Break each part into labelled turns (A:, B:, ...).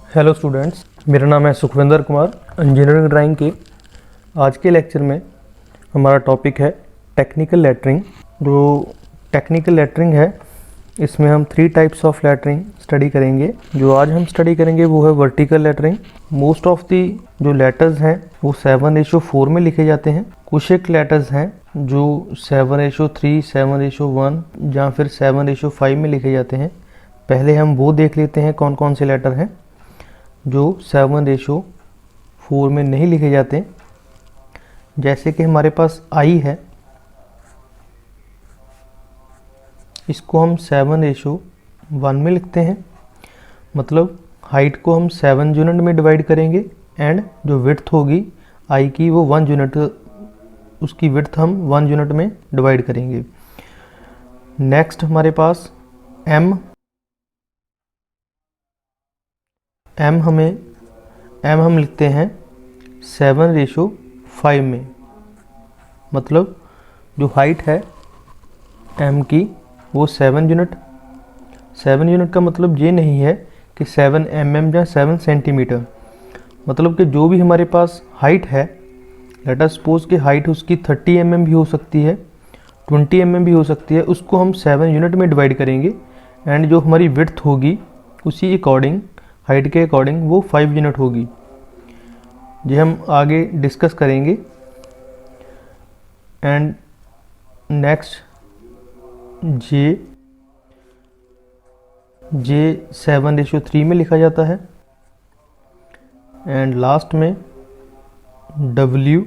A: Hello students, मेरा नाम है सुखविंदर कुमार। इंजीनियरिंग ड्राइंग के आज के लेक्चर में हमारा टॉपिक है टेक्निकल लेटरिंग। जो टेक्निकल लेटरिंग है, इसमें हम 3 टाइप्स ऑफ लेटरिंग स्टडी करेंगे। जो आज हम स्टडी करेंगे वो है vertical lettering. Most of the जो लेटर्स हैं वो 7:4 में लिखे जाते हैं। कुछ एक लेटर्स हैं जो 7:3, 7:1 या फिर 7:5 में लिखे जाते हैं। पहले हम वो देख लेते हैं कौन कौन से लेटर हैं जो 7:4 में नहीं लिखे जाते। जैसे कि हमारे पास आई है, इसको हम 7:1 में लिखते हैं। मतलब हाइट को हम 7 यूनिट में डिवाइड करेंगे एंड जो विड्थ होगी आई की वो 1 यूनिट, उसकी विड्थ हम 1 यूनिट में डिवाइड करेंगे। नेक्स्ट हमारे पास एम हम लिखते हैं 7:5 में। मतलब जो हाइट है एम की वो 7 यूनिट का मतलब ये नहीं है कि 7 mm या 7 सेंटीमीटर। मतलब कि जो भी हमारे पास हाइट है, लेट अस सपोज कि हाइट उसकी 30 mm भी हो सकती है, 20 mm भी हो सकती है, उसको हम 7 यूनिट में डिवाइड करेंगे एंड जो हमारी विड्थ होगी उसी अकॉर्डिंग, हाइट के अकॉर्डिंग वो 5 यूनिट होगी। ये हम आगे डिस्कस करेंगे। एंड नेक्स्ट जे 7:3 में लिखा जाता है। एंड लास्ट में डब्ल्यू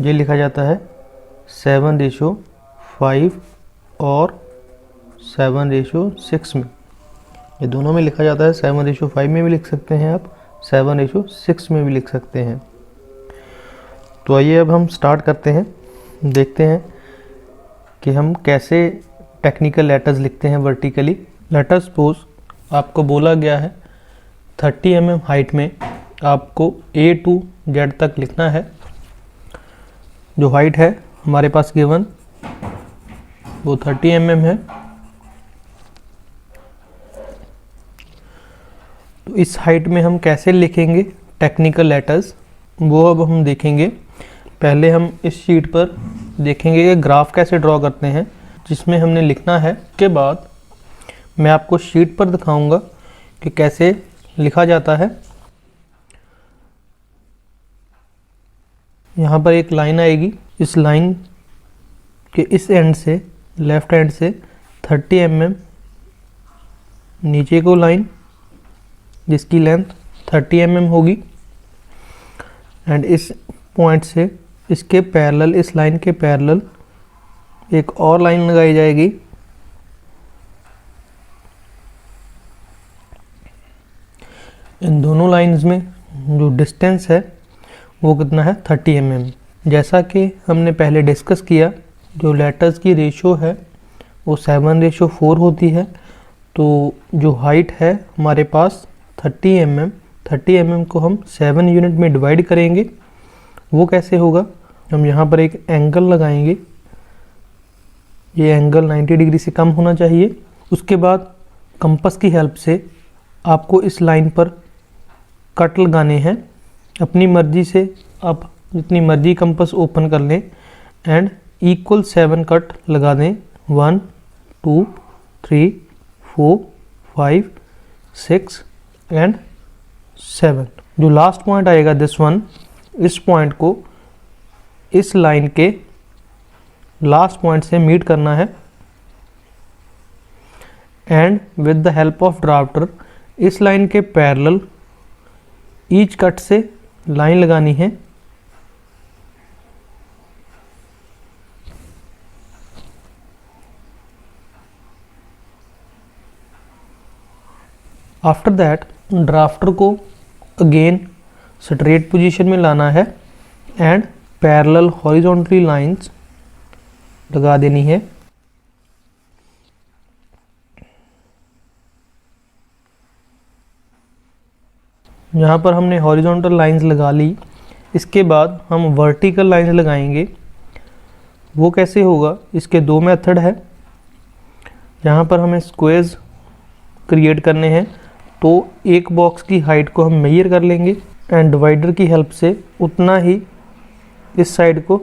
A: ये लिखा जाता है 7:5 और 7:6 में। ये दोनों में लिखा जाता है। 7:5 में भी लिख सकते हैं आप, 7:6 में भी लिख सकते हैं। तो आइए अब हम स्टार्ट करते हैं, देखते हैं कि हम कैसे टेक्निकल लेटर्स लिखते हैं वर्टिकली। लेट अस सपोज आपको बोला गया है 30 mm हाइट में आपको A to Z तक लिखना है। जो हाइट है हमारे पास गिवन वो 30 mm है। तो इस हाइट में हम कैसे लिखेंगे टेक्निकल लेटर्स, वो अब हम देखेंगे। पहले हम इस शीट पर देखेंगे कि ग्राफ कैसे ड्रॉ करते हैं जिसमें हमने लिखना है। उसके बाद मैं आपको शीट पर दिखाऊंगा कि कैसे लिखा जाता है। यहाँ पर एक लाइन आएगी, इस लाइन के इस एंड से, लेफ्ट एंड से 30 mm नीचे को लाइन जिसकी लेंथ 30 mm होगी। एंड इस पॉइंट से इसके पैरेलल, इस लाइन के पैरेलल एक और लाइन लगाई जाएगी। इन दोनों लाइंस में जो डिस्टेंस है वो कितना है, 30 mm। जैसा कि हमने पहले डिस्कस किया, जो लेटर्स की रेशो है वो 7:4 होती है। तो जो हाइट है हमारे पास 30 mm को हम 7 यूनिट में डिवाइड करेंगे। वो कैसे होगा, हम यहाँ पर एक एंगल लगाएंगे। ये एंगल 90 डिग्री से कम होना चाहिए। उसके बाद कंपास की हेल्प से आपको इस लाइन पर कट लगाने हैं। अपनी मर्जी से आप जितनी मर्जी कंपास ओपन कर लें एंड इक्वल 7 कट लगा दें। 1 2 3 4 5 6 एंड 7। जो लास्ट पॉइंट आएगा दिस वन, इस पॉइंट को इस लाइन के लास्ट पॉइंट से मीट करना है। And with the help of drafter इस लाइन के पैरेलल ईच कट से लाइन लगानी है। आफ्टर दैट ड्राफ्टर को अगेन स्ट्रेट पोजीशन में लाना है एंड पैरेलल हॉरिजॉन्टली लाइंस लगा देनी है। यहाँ पर हमने हॉरिजॉन्टल लाइंस लगा ली। इसके बाद हम वर्टिकल लाइंस लगाएंगे। वो कैसे होगा, इसके 2 मेथड है। यहाँ पर हमें स्क्वेयर्स क्रिएट करने हैं। तो एक बॉक्स की हाइट को हम मेजर कर लेंगे एंड डिवाइडर की हेल्प से उतना ही इस साइड को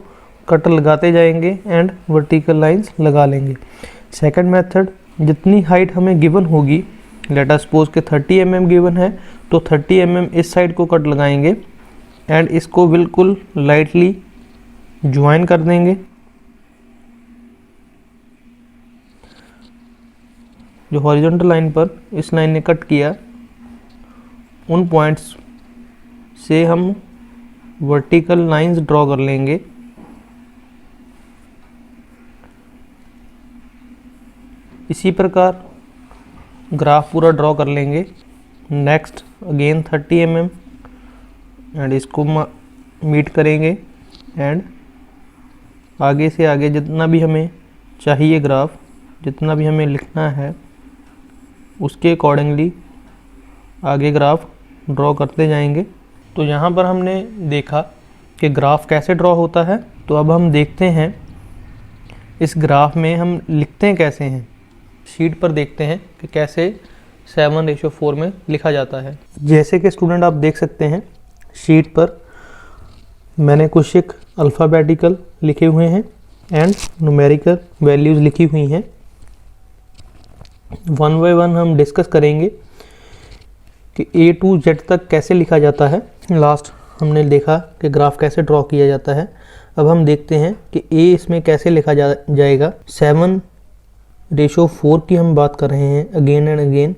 A: कटर लगाते जाएंगे एंड वर्टिकल लाइंस लगा लेंगे। सेकंड मेथड, जितनी हाइट हमें गिवन होगी, लेट अस सपोज के 30 mm गिवन है, तो 30 mm इस साइड को कट लगाएंगे एंड इसको बिल्कुल लाइटली ज्वाइन कर देंगे। जो हॉरिजॉन्टल लाइन पर इस लाइन ने कट किया, उन पॉइंट्स से हम वर्टिकल लाइंस ड्रॉ कर लेंगे। इसी प्रकार ग्राफ पूरा ड्रॉ कर लेंगे। नेक्स्ट अगेन 30 mm एंड इसको मीट करेंगे एंड आगे से आगे जितना भी हमें चाहिए ग्राफ, जितना भी हमें लिखना है, उसके अकॉर्डिंगली आगे ग्राफ ड्रॉ करते जाएंगे। तो यहाँ पर हमने देखा कि ग्राफ कैसे ड्रॉ होता है। तो अब हम देखते हैं इस ग्राफ में हम लिखते कैसे हैं। शीट पर देखते हैं कि कैसे 7:4 में लिखा जाता है। जैसे कि स्टूडेंट आप देख सकते हैं, शीट पर मैंने कुछ एक अल्फ़ाबेटिकल लिखे हुए हैं एंड न्यूमेरिकल वैल्यूज़ लिखी हुई हैं। वन बाय वन हम डिस्कस करेंगे कि A to Z तक कैसे लिखा जाता है। लास्ट हमने देखा कि ग्राफ कैसे ड्रॉ किया जाता है। अब हम देखते हैं कि A इसमें कैसे लिखा जाएगा। 7:4 की हम बात कर रहे हैं अगेन एंड अगेन।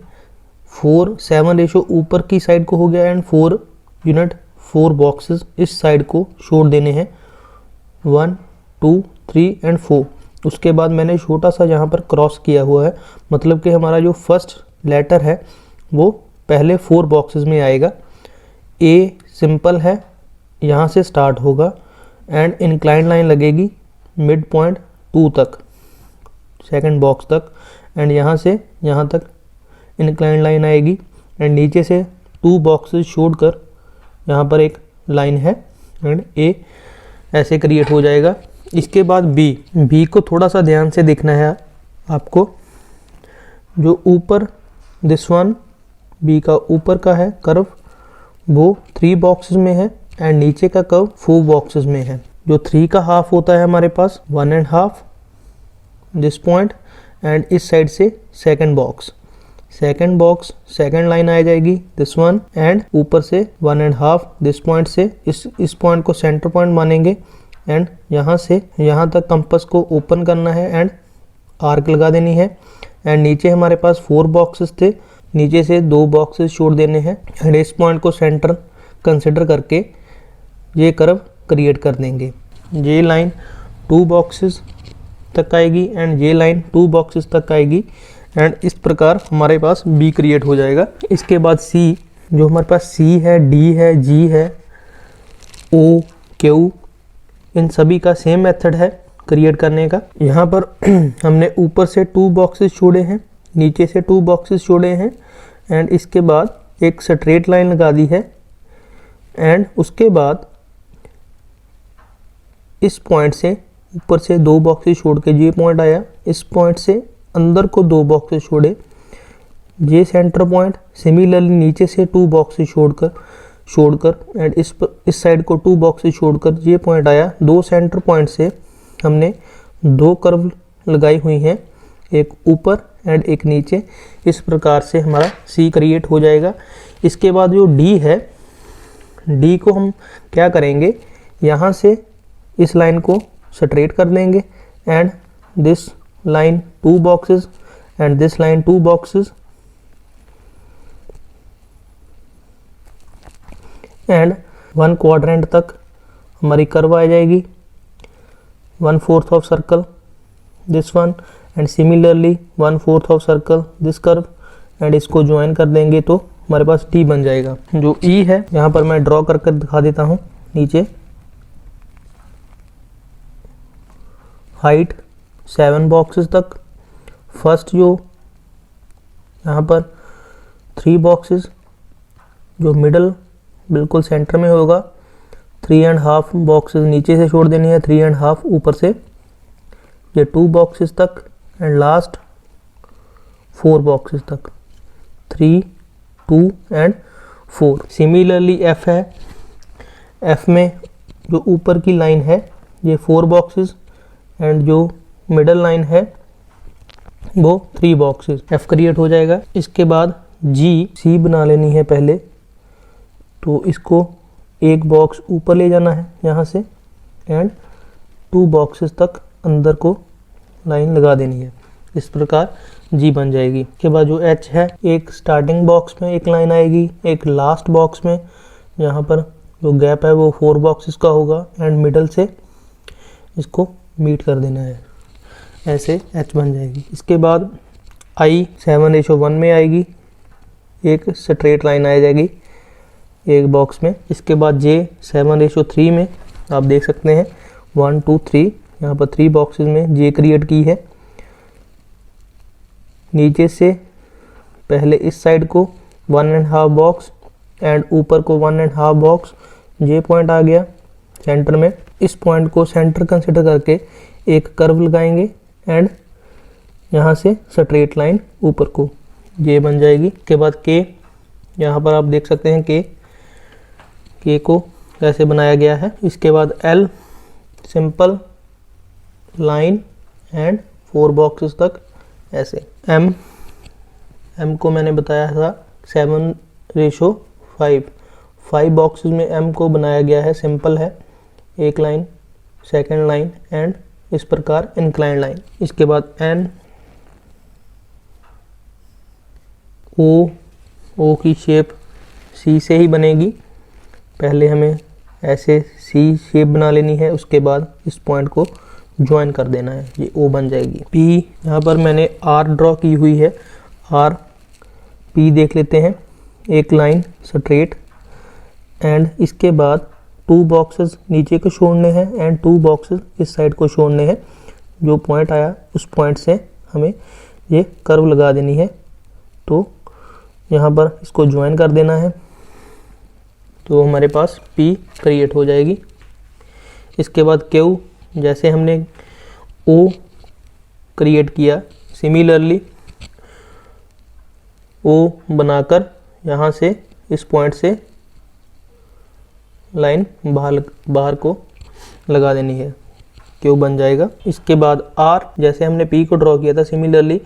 A: 7 ऊपर की साइड को हो गया एंड 4 यूनिट 4 बॉक्सेस इस साइड को छोड़ देने हैं, 1 2 3 एंड 4। उसके बाद मैंने छोटा सा यहाँ पर क्रॉस किया हुआ है, मतलब कि हमारा जो फर्स्ट लेटर है वो पहले 4 बॉक्सेस में आएगा। ए सिंपल है, यहाँ से स्टार्ट होगा एंड इंक्लाइन लाइन लगेगी मिड पॉइंट 2 तक, सेकंड बॉक्स तक, एंड यहाँ से यहाँ तक इंक्लाइन लाइन आएगी एंड नीचे से 2 बॉक्सेस छोड़कर यहाँ पर एक लाइन है एंड ए ऐसे क्रिएट हो जाएगा। इसके बाद बी को थोड़ा सा ध्यान से देखना है आपको। जो ऊपर दिस वन बी का ऊपर का है कर्व, वो 3 बॉक्सेस में है एंड नीचे का कर्व 4 बॉक्सेस में है। जो 3 का हाफ होता है हमारे पास 1.5 दिस पॉइंट एंड इस साइड से सेकंड बॉक्स सेकंड लाइन आ जाएगी दिस वन एंड ऊपर से 1.5 दिस पॉइंट से इस पॉइंट को सेंटर पॉइंट मानेंगे एंड यहाँ से यहाँ तक कंपास को ओपन करना है एंड आर्क लगा देनी है। एंड नीचे हमारे पास 4 बॉक्सेस थे, नीचे से 2 बॉक्सेस छोड़ देने हैं एंड इस पॉइंट को सेंटर कंसिडर करके ये कर्व क्रिएट कर देंगे। ये लाइन 2 बॉक्सेस तक आएगी एंड ये लाइन 2 बॉक्सेस तक आएगी एंड इस प्रकार हमारे पास बी क्रिएट हो जाएगा। इसके बाद सी, जो हमारे पास सी है, डी है, जी है, ओ, क्यू, इन सभी का सेम मेथड है क्रिएट करने का। यहाँ पर हमने ऊपर से 2 बॉक्सेस छोड़े हैं, नीचे से 2 बॉक्सेस छोड़े हैं एंड इसके बाद एक स्ट्रेट लाइन लगा दी है एंड उसके बाद इस पॉइंट से ऊपर से 2 बॉक्सेस छोड़ के ये पॉइंट आया, इस पॉइंट से अंदर को 2 बॉक्सेस छोड़े, ये सेंटर पॉइंट, सिमिलरली नीचे से 2 बॉक्सेस छोड़कर एंड इस साइड को 2 बॉक्सेस छोड़कर ये पॉइंट आया। 2 सेंटर पॉइंट से हमने 2 कर्व लगाई हुई हैं, एक ऊपर एंड एक नीचे। इस प्रकार से हमारा सी क्रिएट हो जाएगा। इसके बाद जो डी है, डी को हम क्या करेंगे, यहाँ से इस लाइन को स्ट्रेट कर देंगे and this line 2 boxes and this line 2 boxes and 1 quadrant तक हमारी कर्व आ जाएगी, 1/4 of circle this one and similarly 1/4 of circle this curve and इसको ज्वाइन कर देंगे तो हमारे पास डी बन जाएगा। जो ई है यहाँ पर मैं ड्रॉ करके दिखा देता हूँ। नीचे हाइट 7 बॉक्सेस तक, फर्स्ट जो यहाँ पर 3 बॉक्सेस, जो मिडल बिल्कुल सेंटर में होगा, 3.5 बॉक्सेस नीचे से छोड़ देनी है, 3.5 ऊपर से, ये 2 बॉक्सेस तक एंड लास्ट 4 बॉक्सेस तक, 3 2 एंड 4। सिमिलरली एफ है, एफ में जो ऊपर की लाइन है ये 4 बॉक्सेस एंड जो मिडल लाइन है वो 3 बॉक्सेस, एफ क्रिएट हो जाएगा। इसके बाद जी सी बना लेनी है पहले, तो इसको एक बॉक्स ऊपर ले जाना है यहाँ से एंड 2 बॉक्सेस तक अंदर को लाइन लगा देनी है। इस प्रकार जी बन जाएगी। इसके बाद जो एच है, एक स्टार्टिंग बॉक्स में एक लाइन आएगी, एक लास्ट बॉक्स में, यहाँ पर जो गैप है वो 4 बॉक्सेस का होगा एंड मिडल से इसको मीट कर देना है, ऐसे एच बन जाएगी। इसके बाद आई 7:1 में आएगी, एक स्ट्रेट लाइन आ जाएगी एक बॉक्स में। इसके बाद जे 7:3 में आप देख सकते हैं 1 2 3, यहाँ पर 3 बॉक्सेस में जे क्रिएट की है। नीचे से पहले इस साइड को 1.5 बॉक्स एंड ऊपर को 1.5 बॉक्स, जे पॉइंट आ गया सेंटर में। इस पॉइंट को सेंटर कंसिडर करके एक कर्व लगाएंगे एंड यहाँ से स्ट्रेट लाइन ऊपर को, ये बन जाएगी। के बाद के, यहाँ पर आप देख सकते हैं के को कैसे बनाया गया है। इसके बाद L simple line and 4 boxes तक ऐसे। एम को मैंने बताया था 7:5, 5 बॉक्सेस में एम को बनाया गया है, सिंपल है, एक लाइन, सेकेंड लाइन एंड इस प्रकार इंक्लाइन लाइन। इसके बाद एन, ओ की शेप सी से ही बनेगी, पहले हमें ऐसे सी शेप बना लेनी है, उसके बाद इस पॉइंट को ज्वाइन कर देना है, ये ओ बन जाएगी। पी, यहाँ पर मैंने आर ड्रॉ की हुई है, आर पी देख लेते हैं, एक लाइन स्ट्रेट एंड इसके बाद 2 बॉक्सेस नीचे को छोड़ने हैं एंड 2 बॉक्सेस इस साइड को छोड़ने हैं। जो पॉइंट आया उस पॉइंट से हमें ये कर्व लगा देनी है, तो यहाँ पर इसको ज्वाइन कर देना है, तो हमारे पास पी क्रिएट हो जाएगी। इसके बाद क्यू, जैसे हमने ओ क्रिएट किया, सिमिलरली ओ बनाकर यहाँ से इस पॉइंट से लाइन बाहर को लगा देनी है, क्यू बन जाएगा। इसके बाद आर, जैसे हमने पी को ड्रॉ किया था, सिमिलरली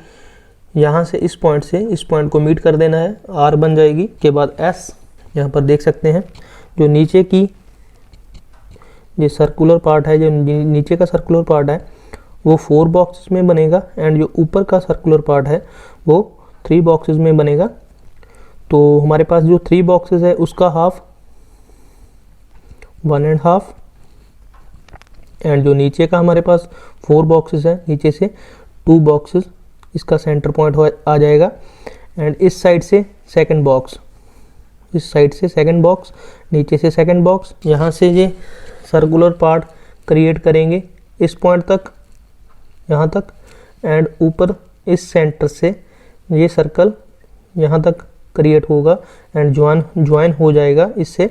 A: यहाँ से इस पॉइंट को मीट कर देना है, आर बन जाएगी। के बाद एस, यहाँ पर देख सकते हैं जो नीचे की ये सर्कुलर पार्ट है, जो नीचे का सर्कुलर पार्ट है वो 4 बॉक्सेस में बनेगा एंड जो ऊपर का सर्कुलर पार्ट है वो 3 बॉक्सेस में बनेगा। तो हमारे पास जो 3 बॉक्सेस है उसका हाफ 1.5 एंड जो नीचे का हमारे पास 4 बॉक्सेस है, नीचे से 2 बॉक्सेस, इसका सेंटर पॉइंट आ जाएगा एंड इस साइड से सेकंड बॉक्स, इस साइड से सेकंड बॉक्स, नीचे से सेकंड बॉक्स। यहाँ से ये सर्कुलर पार्ट क्रिएट करेंगे इस पॉइंट तक, यहाँ तक एंड ऊपर इस सेंटर से ये सर्कल यहाँ तक क्रिएट होगा एंड ज्वाइन हो जाएगा इससे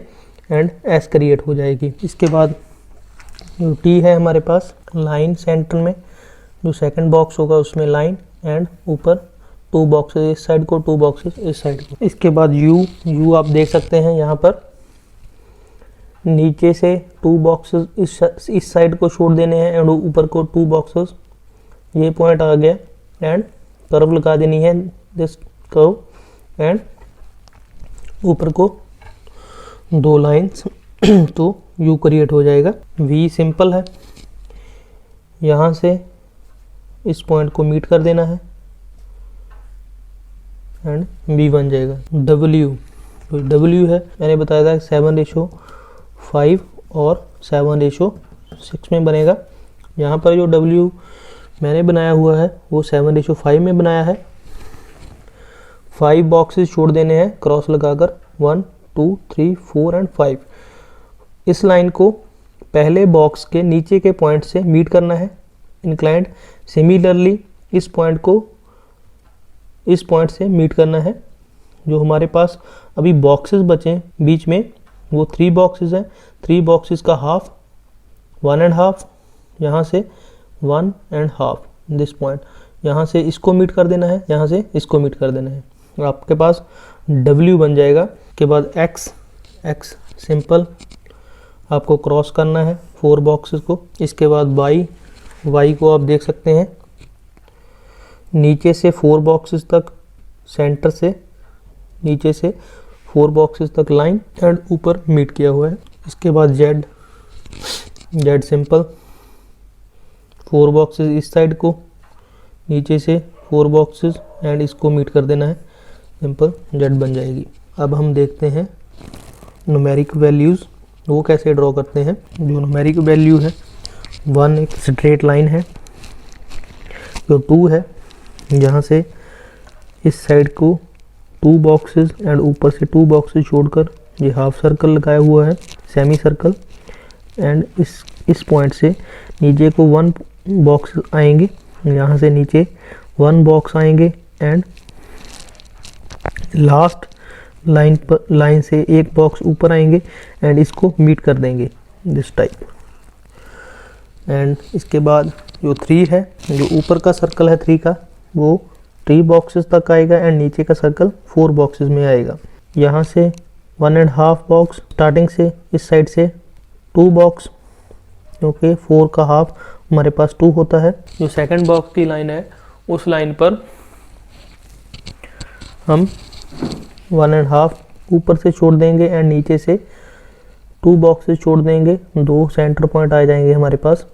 A: एंड एस क्रिएट हो जाएगी। इसके बाद जो टी है हमारे पास, लाइन सेंटर में जो सेकंड बॉक्स होगा उसमें लाइन एंड ऊपर 2 बॉक्सेस इस साइड को, 2 बॉक्सेस इस साइड को। इसके बाद यू आप देख सकते हैं यहाँ पर नीचे से 2 बॉक्सेस इस साइड को छोड़ देने हैं एंड ऊपर को 2 बॉक्सेस, ये पॉइंट आ गया एंड कर्व लगा देनी है, दिस कर्व एंड ऊपर को 2 लाइंस तो यू क्रिएट हो जाएगा। वी सिंपल है, यहाँ से इस पॉइंट को मीट कर देना है एंड बी बन जाएगा। डब्ल्यू, तो डब्ल्यू है, मैंने बताया था 7:5 और 7:6 में बनेगा। यहाँ पर जो डब्ल्यू मैंने बनाया हुआ है वो 7:5 में बनाया है। 5 बॉक्सेस छोड़ देने हैं क्रॉस लगाकर, 1 2 3 4 एंड 5। इस लाइन को पहले बॉक्स के नीचे के पॉइंट से मीट करना है, इंक्लाइंड। सिमिलरली इस पॉइंट को इस पॉइंट से मीट करना है। जो हमारे पास अभी बॉक्सेस बचे बीच में वो 3 बॉक्सेस हैं, 3 बॉक्सेस का हाफ 1.5, यहाँ से 1.5 दिस पॉइंट, यहाँ से इसको मीट कर देना है, यहाँ से इसको मीट कर देना है, आपके पास W बन जाएगा। के बाद X सिंपल आपको क्रॉस करना है 4 बॉक्सेस को। इसके बाद Y को आप देख सकते हैं नीचे से 4 बॉक्सेस तक, सेंटर से नीचे से 4 बॉक्सेस तक लाइन एंड ऊपर मीट किया हुआ है। इसके बाद Z सिंपल 4 बॉक्सेस इस साइड को, नीचे से 4 बॉक्सेस एंड इसको मीट कर देना है, सिंपल Z बन जाएगी। अब हम देखते हैं न्यूमेरिक वैल्यूज़ वो कैसे ड्रॉ करते हैं। जो न्यूमेरिक वैल्यू है 1 एक स्ट्रेट लाइन है, जो 2 है यहाँ से इस साइड को 2 बॉक्सेस एंड ऊपर से 2 बॉक्सेस छोड़कर ये हाफ सर्कल लगाया हुआ है, सेमी सर्कल, एंड इस पॉइंट से नीचे को 1 बॉक्स आएंगे, यहाँ से नीचे 1 बॉक्स आएंगे एंड लास्ट लाइन से 1 बॉक्स ऊपर आएंगे एंड इसको मीट कर देंगे दिस टाइप। एंड इसके बाद जो 3 है, जो ऊपर का सर्कल है 3 का, वो 3 बॉक्सेस तक आएगा एंड नीचे का सर्कल 4 बॉक्सेस में आएगा। यहाँ से 1.5 बॉक्स स्टार्टिंग से इस साइड से 2 बॉक्स, क्योंकि 4 का हाफ हमारे पास 2 होता है। जो सेकंड बॉक्स की लाइन है उस लाइन पर हम 1.5 ऊपर से छोड़ देंगे एंड नीचे से 2 बॉक्सेस छोड़ देंगे, 2 सेंटर पॉइंट आ जाएंगे हमारे पास।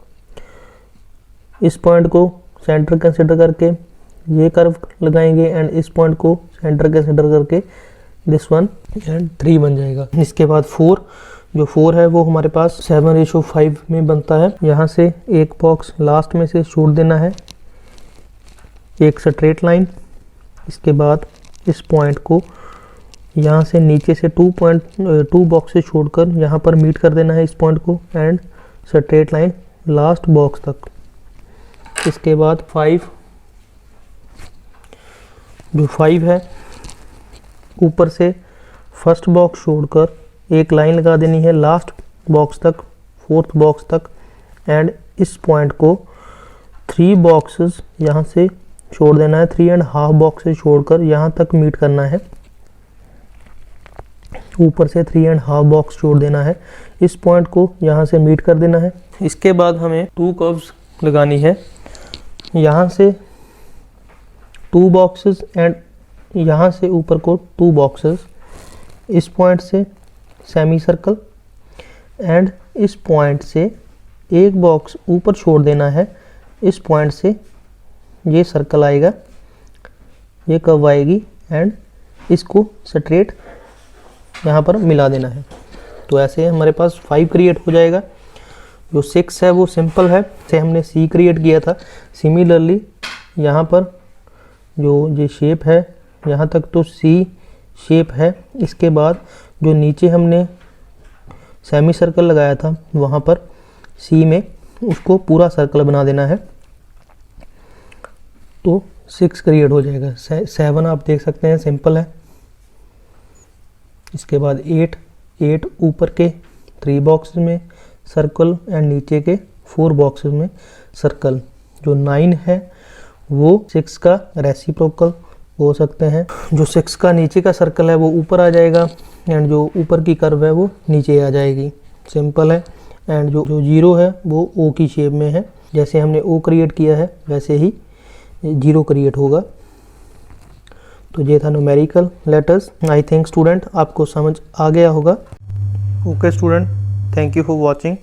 A: इस पॉइंट को सेंटर कंसिडर करके ये कर्व लगाएंगे एंड इस पॉइंट को सेंटर कंसिडर करके दिस वन एंड 3 बन जाएगा। इसके बाद 4, जो 4 है वो हमारे पास 7:5 में बनता है। यहाँ से 1 बॉक्स लास्ट में से छोड़ देना है, एक स्ट्रेट लाइन। इसके बाद इस पॉइंट को यहाँ से नीचे से 2 बॉक्सेस छोड़कर यहाँ पर मीट कर देना है इस पॉइंट को and straight line last box तक। इसके बाद 5, जो 5 है ऊपर से फर्स्ट बॉक्स छोड़कर एक लाइन लगा देनी है लास्ट बॉक्स तक, 4th बॉक्स तक, एंड इस पॉइंट को 3 बॉक्सेस यहाँ से छोड़ देना है, 3.5 बॉक्सेस छोड़कर यहाँ तक मीट करना है। ऊपर से 3.5 बॉक्स छोड़ देना है, इस पॉइंट को यहाँ से मीट कर देना है। इसके बाद हमें 2 कर्व्स लगानी है, यहाँ से 2 बॉक्सेस एंड यहाँ से ऊपर को 2 बॉक्सेस, इस पॉइंट से सेमी सर्कल एंड इस पॉइंट से 1 बॉक्स ऊपर छोड़ देना है। इस पॉइंट से ये सर्कल आएगा, ये कर्व आएगी एंड इसको स्ट्रेट यहाँ पर मिला देना है। तो ऐसे हमारे पास 5 क्रिएट हो जाएगा। जो 6 है वो सिंपल है, जैसे हमने C क्रिएट किया था। सिमिलरली यहाँ पर जो ये शेप है यहाँ तक तो C शेप है। इसके बाद जो नीचे हमने सेमी सर्कल लगाया था वहाँ पर C में उसको पूरा सर्कल बना देना है, तो 6 क्रिएट हो जाएगा। 7 आप देख सकते हैं सिंपल है। इसके बाद 8 ऊपर के 3 बॉक्सेस में सर्कल एंड नीचे के 4 बॉक्सेस में सर्कल। जो 9 है वो 6 का रेसिप्रोकल हो सकते हैं। जो 6 का नीचे का सर्कल है वो ऊपर आ जाएगा एंड जो ऊपर की कर्व है वो नीचे आ जाएगी, सिंपल है। एंड जो 0 है वो O की शेप में है, जैसे हमने O क्रिएट किया है वैसे ही 0 क्रिएट होगा। तो ये था numerical letters. I think student आपको समझ आ गया होगा। Okay student, thank you for watching.